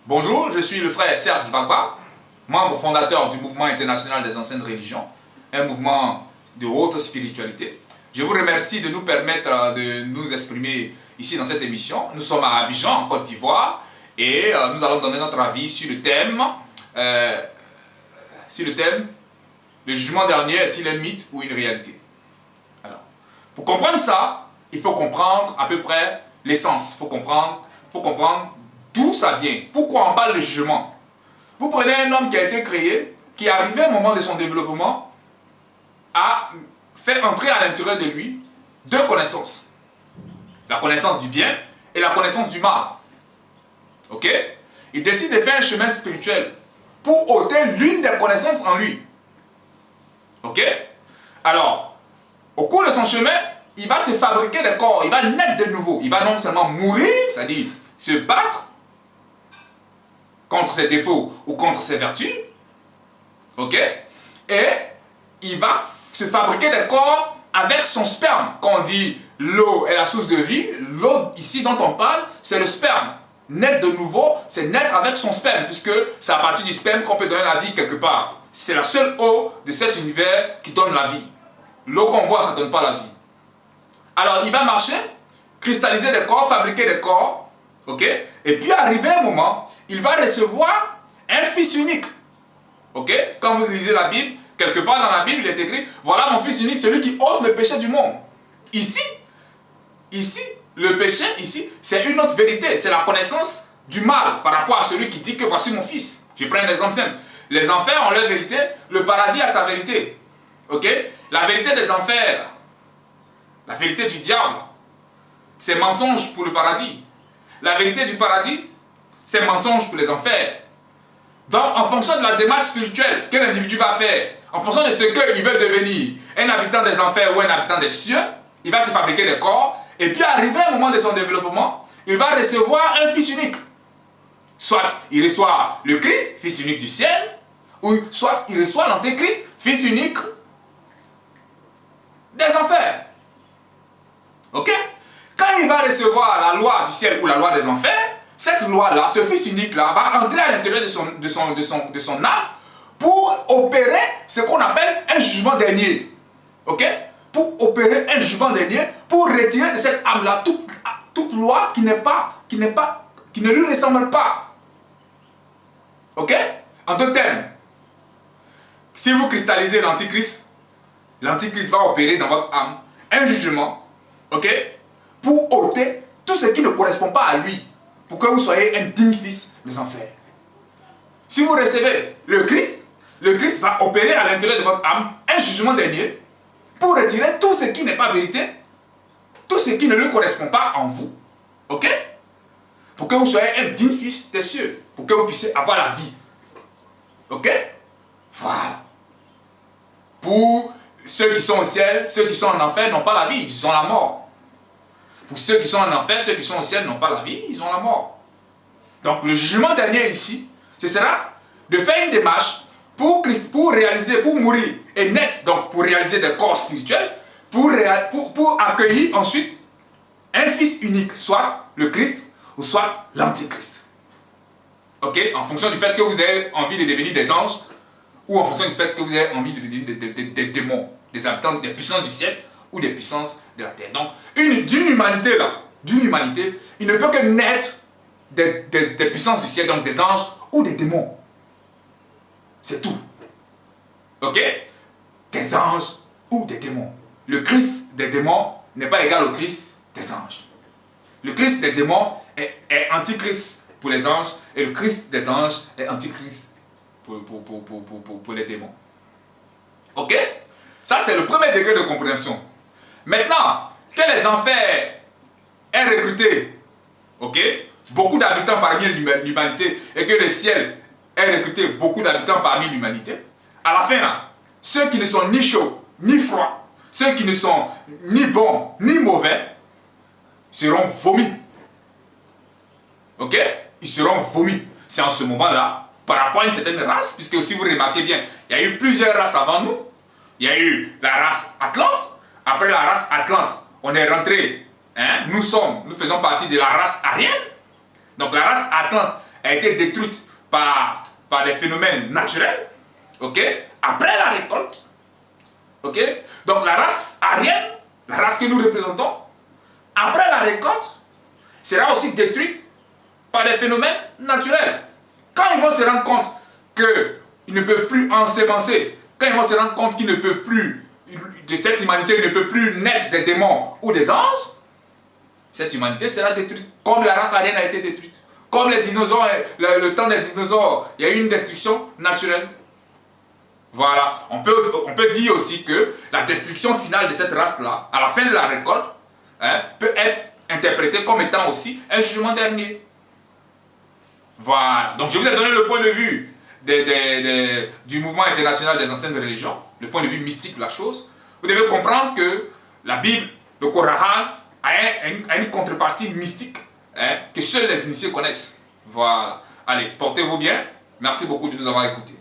Bonjour, je suis le frère Serge Gbagba, membre fondateur du Mouvement international des anciennes religions, un mouvement de haute spiritualité. Je vous remercie de nous permettre de nous exprimer ici dans cette émission. Nous sommes à Abidjan, en Côte d'Ivoire, et nous allons donner notre avis sur le thème, le jugement dernier est-il un mythe ou une réalité? Alors, pour comprendre ça, il faut comprendre à peu près l'essence, il faut comprendre d'où ça vient, pourquoi on parle de jugement. Vous prenez un homme qui a été créé, qui est arrivé à un moment de son développement, à faire entrer à l'intérieur de lui deux connaissances. La connaissance du bien et la connaissance du mal. Ok? Il décide de faire un chemin spirituel pour ôter l'une des connaissances en lui. Ok? Alors, au cours de son chemin, il va se fabriquer des corps, il va naître de nouveau. Il va non seulement mourir, c'est-à-dire se battre contre ses défauts ou contre ses vertus. Ok? Et il va se fabriquer des corps avec son sperme. Quand on dit l'eau est la source de vie, l'eau ici dont on parle, c'est le sperme. Naître de nouveau, c'est naître avec son sperme, puisque c'est à partir du sperme qu'on peut donner la vie quelque part. C'est la seule eau de cet univers qui donne la vie. L'eau qu'on boit, ça ne donne pas la vie. Alors, il va marcher, cristalliser des corps, fabriquer des corps, ok? Et puis, arrivé un moment, il va recevoir un fils unique, ok? Quand vous lisez la Bible, quelque part dans la Bible, il est écrit, voilà mon fils unique, celui qui ôte le péché du monde. Ici, le péché, ici, c'est une autre vérité, c'est la connaissance du mal par rapport à celui qui dit que voici mon fils. Je prends un exemple simple. Les enfers ont leur vérité, le paradis a sa vérité. Ok? La vérité des enfers, la vérité du diable, c'est mensonge pour le paradis. La vérité du paradis, c'est mensonge pour les enfers. Donc, en fonction de la démarche spirituelle que l'individu va faire, en fonction de ce qu'il veut devenir, un habitant des enfers ou un habitant des cieux, il va se fabriquer des corps, et puis arrivé à un moment de son développement, il va recevoir un fils unique. Soit il reçoit le Christ, fils unique du ciel, ou soit il reçoit l'antéchrist, fils unique des enfers. Ok? Quand il va recevoir la loi du ciel ou la loi des enfers, cette loi-là, ce fils unique-là, va entrer à l'intérieur de son âme pour opérer ce qu'on appelle un jugement dernier. Ok? Pour opérer un jugement dernier, pour retirer de cette âme-là toute loi qui ne lui ressemble pas. Ok? En deux termes, si vous cristallisez l'antichrist va opérer dans votre âme un jugement, ok? Pour ôter tout ce qui ne correspond pas à lui, pour que vous soyez un digne fils des enfers. Si vous recevez le Christ va opérer à l'intérieur de votre âme un jugement dernier pour retirer tout ce qui n'est pas vérité, tout ce qui ne lui correspond pas en vous, ok? Pour que vous soyez un digne fils des cieux, pour que vous puissiez avoir la vie, ok? Voilà. Pour ceux qui sont au ciel, ceux qui sont en enfer n'ont pas la vie, ils ont la mort. Pour ceux qui sont en enfer, ceux qui sont au ciel n'ont pas la vie, ils ont la mort. Donc le jugement dernier ici, ce sera de faire une démarche pour réaliser, pour mourir et naître, donc pour réaliser des corps spirituels, pour accueillir ensuite un fils unique, soit le Christ ou soit l'antichrist. Ok? En fonction du fait que vous avez envie de devenir des anges, ou en fonction du fait que vous avez envie de devenir des démons, des habitants des puissances du ciel ou des puissances de la terre. Donc, d'une humanité, il ne peut que naître des puissances du ciel, donc des anges ou des démons. C'est tout. Ok? Des anges ou des démons. Le Christ des démons n'est pas égal au Christ des anges. Le Christ des démons est antichrist pour les anges et le Christ des anges est antichrist pour les démons. Ok? Ça, c'est le premier degré de compréhension. Maintenant, que les enfers aient recruté, ok, beaucoup d'habitants parmi l'humanité et que le ciel ait recruté beaucoup d'habitants parmi l'humanité, à la fin, là, ceux qui ne sont ni chauds, ni froids, ceux qui ne sont ni bons, ni mauvais, seront vomis. Ok? Ils seront vomis. C'est en ce moment-là, par rapport à une certaine race, puisque si vous remarquez bien, il y a eu plusieurs races avant nous. Il y a eu la race Atlante. Après la race Atlante, on est rentré, nous faisons partie de la race aryenne. Donc la race Atlante a été détruite par des phénomènes naturels, ok, après la récolte, ok, donc la race aryenne, la race que nous représentons, après la récolte, sera aussi détruite par des phénomènes naturels. Quand ils vont se rendre compte qu'ils ne peuvent plus ensemencer, quand ils vont se rendre compte qu'ils ne peuvent plus, de cette humanité ne peut plus naître des démons ou des anges, cette humanité sera détruite, comme la race aryenne a été détruite. Comme les dinosaures, le temps des dinosaures, il y a eu une destruction naturelle. Voilà, on peut dire aussi que la destruction finale de cette race-là, à la fin de la récolte, hein, peut être interprétée comme étant aussi un jugement dernier. Voilà, donc je vous ai donné le point de vue du mouvement international des anciennes religions, le point de vue mystique de la chose. Vous devez comprendre que la Bible, le Coran, a une contrepartie mystique, hein, que seuls les initiés connaissent. Voilà. Allez, portez-vous bien. Merci beaucoup de nous avoir écoutés.